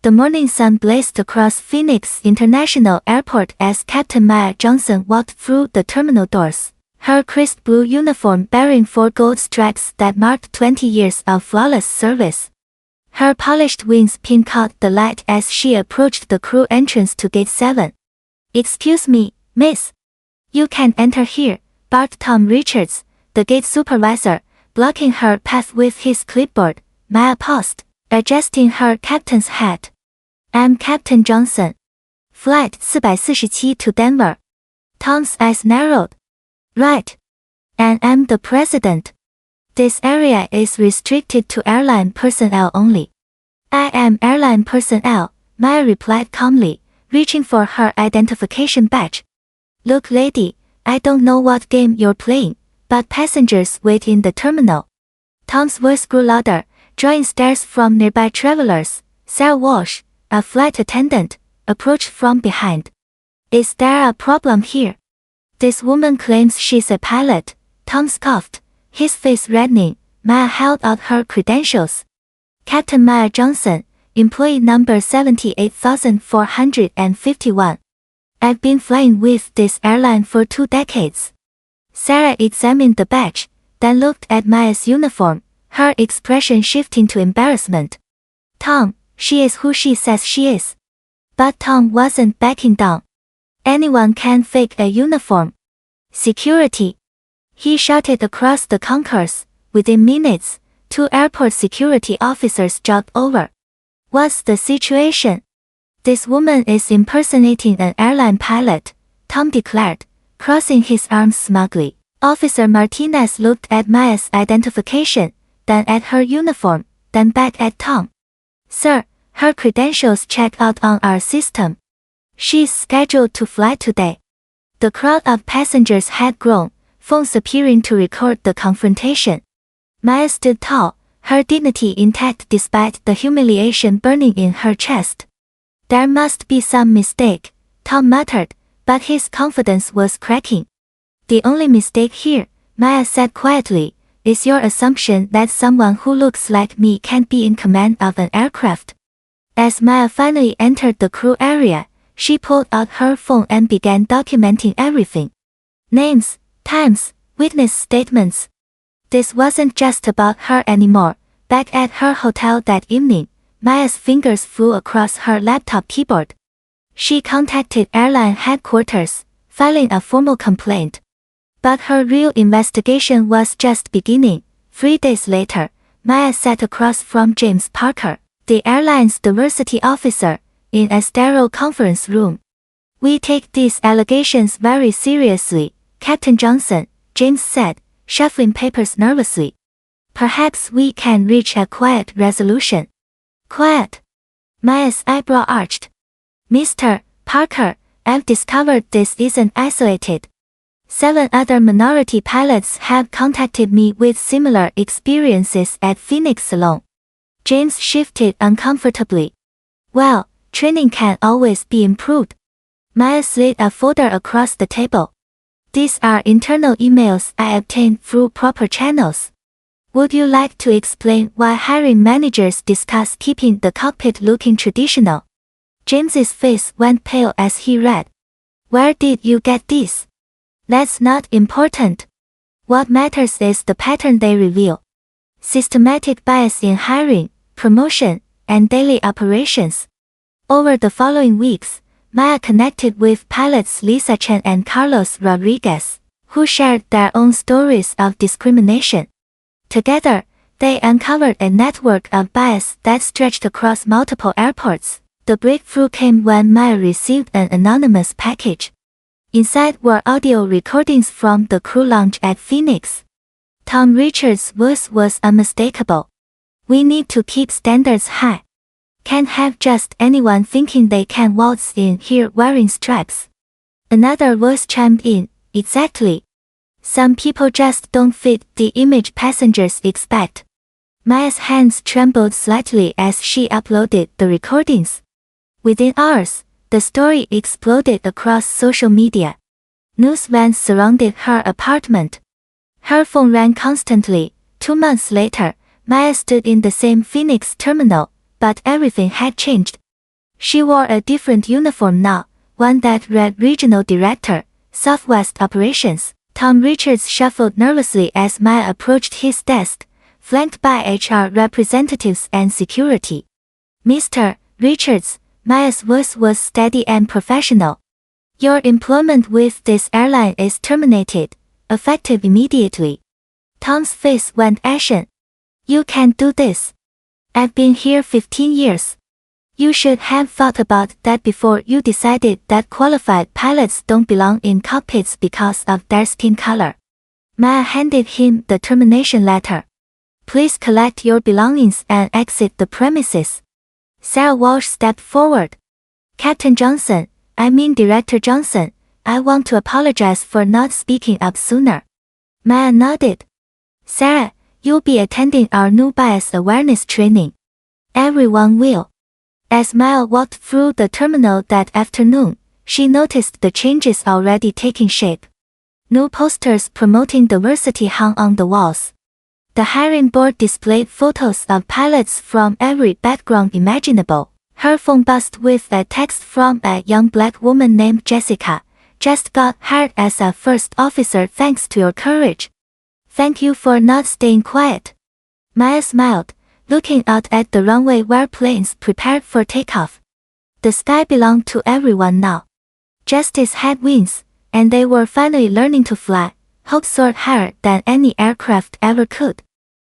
The morning sun blazed across Phoenix International Airport as Captain Maya Johnson walked through the terminal doors, her crisp blue uniform bearing 4 gold stripes that marked 20 years of flawless service. Her polished wings pin caught the light as she approached the crew entrance to Gate 7. "Excuse me, miss. You can't enter here," barked Tom Richards, the gate supervisor, blocking her path with his clipboard. Maya paused, adjusting her captain's hat. "I'm Captain Johnson. Flight 447 to Denver." Tom's eyes narrowed. "Right. And I'm the president. This area is restricted to airline personnel only." "I am airline personnel," Maya replied calmly, reaching for her identification badge. "Look, lady, I don't know what game you're playing, but passengers wait in the terminal." Tom's voice grew louder, drawing stares from nearby travelers. Sarah Walsh, a flight attendant, approached from behind. "Is there a problem here? This woman claims she's a pilot." Tom scoffed, his face reddening. Maya held out her credentials. "Captain Maya Johnson, employee number 78,451. I've been flying with this airline for 2 decades." Sarah examined the badge, then looked at Maya's uniform, her expression shifting to embarrassment. "Tom, she is who she says she is." But Tom wasn't backing down. "Anyone can fake a uniform." "Security!" he shouted across the concourse. Within minutes, 2 airport security officers jogged over. "What's the situation?" "This woman is impersonating an airline pilot," Tom declared, crossing his arms smugly. Officer Martinez looked at Maya's identification, then at her uniform, then back at Tom. "Sir, her credentials check out on our system. She's scheduled to fly today." The crowd of passengers had grown, phones appearing to record the confrontation. Maya stood tall, her dignity intact despite the humiliation burning in her chest. "There must be some mistake," Tom muttered, but his confidence was cracking. "The only mistake here," Maya said quietly, "is your assumption that someone who looks like me can't be in command of an aircraft." As Maya finally entered the crew area, she pulled out her phone and began documenting everything. Names, times, witness statements. This wasn't just about her anymore. Back at her hotel that evening, Maya's fingers flew across her laptop keyboard. She contacted airline headquarters, filing a formal complaint. But her real investigation was just beginning. 3 days later, Maya sat across from James Parker, the airline's diversity officer, in a sterile conference room. "We take these allegations very seriously, Captain Johnson," James said, shuffling papers nervously. "Perhaps we can reach a quiet resolution." "Quiet?" Maya's eyebrow arched. "Mr. Parker, I've discovered this isn't isolated. 7 other minority pilots have contacted me with similar experiences at Phoenix alone." James shifted uncomfortably. "Well, training can always be improved." Maya slid a folder across the table. "These are internal emails I obtained through proper channels. Would you like to explain why hiring managers discuss keeping the cockpit looking traditional?" James's face went pale as he read. "Where did you get this?" "That's not important. What matters is the pattern they reveal. Systematic bias in hiring, promotion, and daily operations." Over the following weeks, Maya connected with pilots Lisa Chen and Carlos Rodriguez, who shared their own stories of discrimination. Together, they uncovered a network of bias that stretched across multiple airports. The breakthrough came when Maya received an anonymous package. Inside were audio recordings from the crew lounge at Phoenix. Tom Richards' voice was unmistakable. "We need to keep standards high. Can't have just anyone thinking they can waltz in here wearing stripes." Another voice chimed in, "Exactly. Some people just don't fit the image passengers expect." Maya's hands trembled slightly as she uploaded the recordings. Within hours, the story exploded across social media. News vans surrounded her apartment. Her phone rang constantly. 2 months later, Maya stood in the same Phoenix terminal, but everything had changed. She wore a different uniform now, one that read Regional Director, Southwest Operations. Tom Richards shuffled nervously as Maya approached his desk, flanked by HR representatives and security. Mr. Richards, Maya's voice was steady and professional. Your employment with this airline is terminated, effective immediately. Tom's face went ashen. You can't do this. I've been here 15 years. You should have thought about that before you decided that qualified pilots don't belong in cockpits because of their skin color. Maya handed him the termination letter. Please collect your belongings and exit the premises. Sarah Walsh stepped forward. Captain Johnson, I mean Director Johnson, I want to apologize for not speaking up sooner. Maya nodded. Sarah, you'll be attending our new bias awareness training. Everyone will. As Maya walked through the terminal that afternoon, she noticed the changes already taking shape. New posters promoting diversity hung on the walls. The hiring board displayed photos of pilots from every background imaginable. Her phone buzzed with a text from a young black woman named Jessica. Just got hired as a first officer thanks to your courage. Thank you for not staying quiet. Maya smiled, looking out at the runway where planes prepared for takeoff. The sky belonged to everyone now. Justice had wings, and they were finally learning to fly. Hope soared higher than any aircraft ever could.